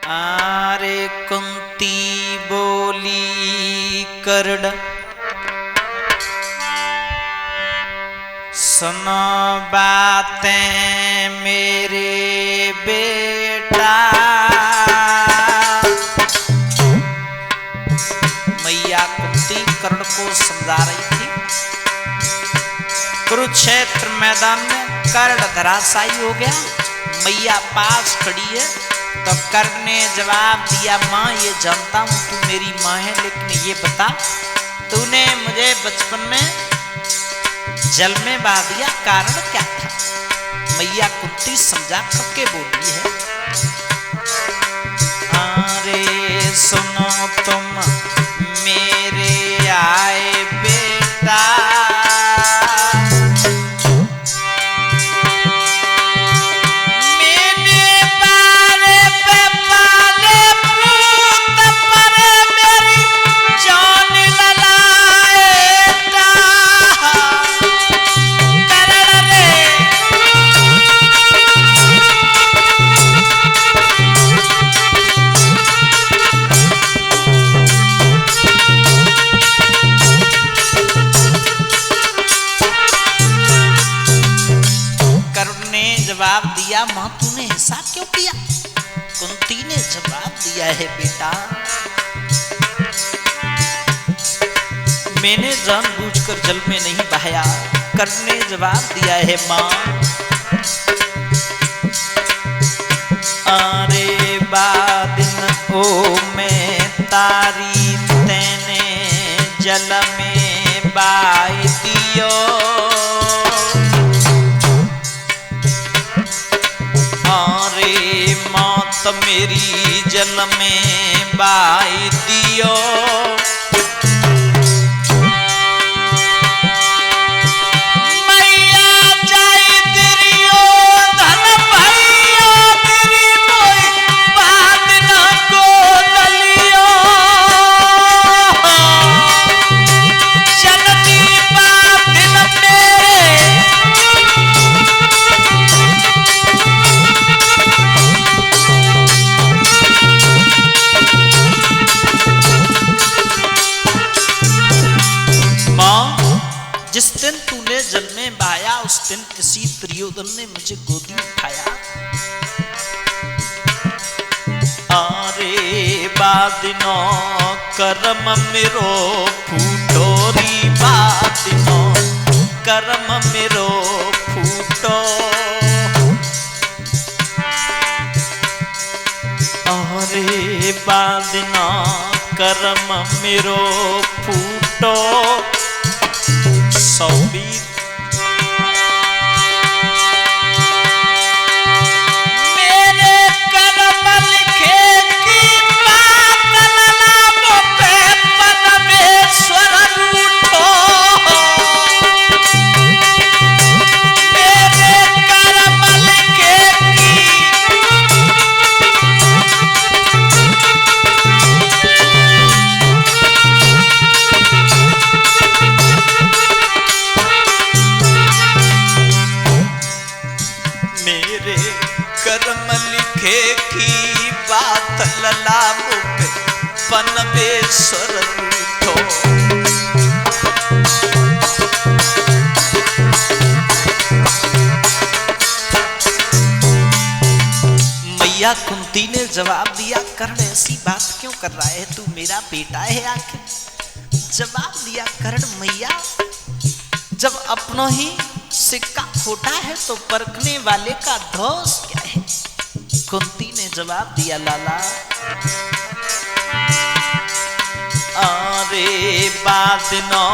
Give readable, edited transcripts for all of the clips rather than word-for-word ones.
आरे कुंती बोली कर्ण सुनो बातें मेरे बेटा। मैया कुंती कर्ण को समझा रही थी। कुरुक्षेत्र मैदान में कर्ण धराशायी हो गया। मैया पास खड़ी है तो कर्ण ने जवाब दिया, माँ ये जानता हूं तू मेरी माँ है, लेकिन ये बता तूने मुझे बचपन में जल में बहा दिया, कारण क्या था? मैया कुंती समझा करके बोली है, अरे सुनो तुम मेरे आए बेटा, जवाब दिया, मां तूने ऐसा क्यों किया? कुंती ने जवाब दिया है, बेटा मैंने जानबूझकर जल में नहीं बहाया। कर्ण ने जवाब दिया है, मां अरे बादिन ओ मैं तारी तेने जल में बाई दियो, मौत मेरी जल में बाई दियो, मैया जाई दिरियो धन भैया दिरी मोई बात न को दलियो, जननी बात न मेरे जिस दिन तूने जल में बहाया उस दिन किसी दुर्योधन ने मुझे गोदी उठाया। अरे बादिनो कर्म मेरो फूटोरी बादिनो कर्म मेरो फूटो, अरे बादिनो कर्म मेरो फूटो, सौबीर मेरे कर्म लिखे की बात ललामों पे परमेश्वर रूठो, मेरे कर्म लिखे की कर्म लिखे की बात ललामों पे परमेश्वर रूठो, मैया कुंती ने जवाब दिया, कर्ण ऐसी बात क्यों कर रहा है, तू मेरा बेटा है आखिर? जवाब दिया कर्ण, मैया जब अपना ही सिक्का खोटा है तो परखने वाले का दोष क्या है? कुंती ने जवाब दिया, लाला अरे बादिनो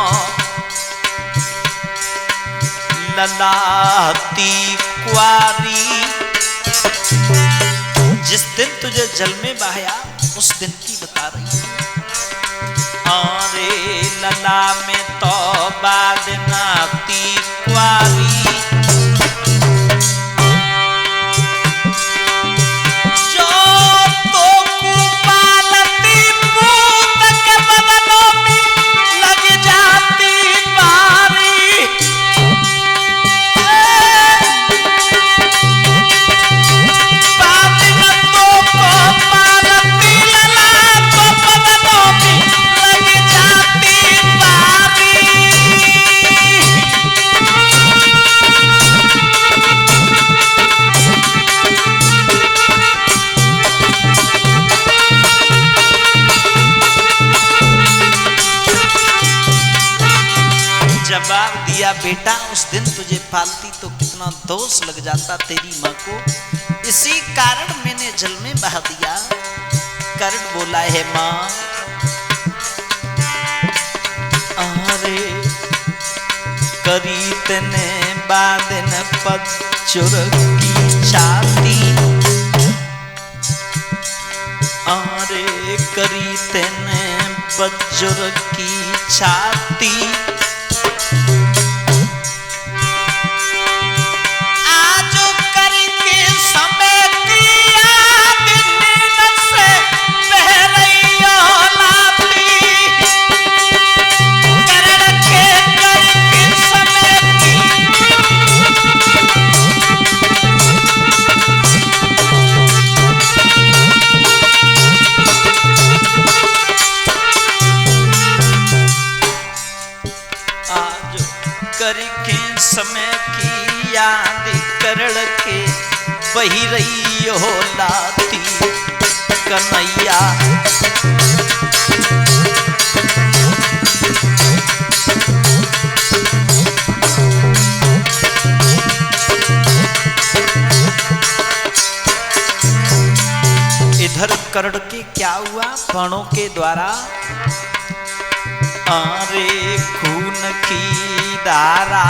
ललाती कुआरी, जिस दिन तुझे जल में बहाया उस दिन की बता रही है। अरे लला में तो बादनाती कुआरी, जो तो कुपालती पूत के बदनों में लग जाती बारी, बादनों को पाल बेटा उस दिन तुझे पालती तो कितना दोष लग जाता तेरी माँ को, इसी कारण मैंने जल में बहा दिया। कर्ण बोला है माँ, अरे करी तने बादन पचुर की छाती, अरे करी तने पचुर की छाती, आज करके समय की याद नींद से बह रही लाती, करण के करके समय की करके समय की याद करण के बही रही हो लाती, कन्हैया इधर कर्ण के क्या हुआ, बाणों के द्वारा अरे खून की धारा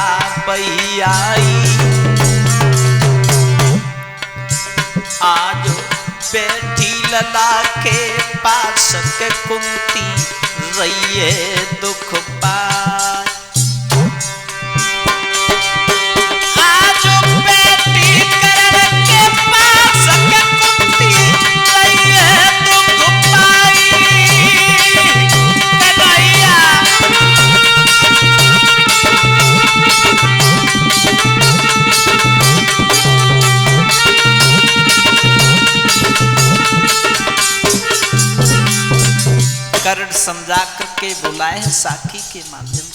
बही आई, आज बैठी लला के पास के कुंती रहिए दुख पाए, आज बैठी करण के पास के कुंती रहिए दुख पाई, कन्हैया कर्ण समझा करके बुलाए हैं साखी के माध्यम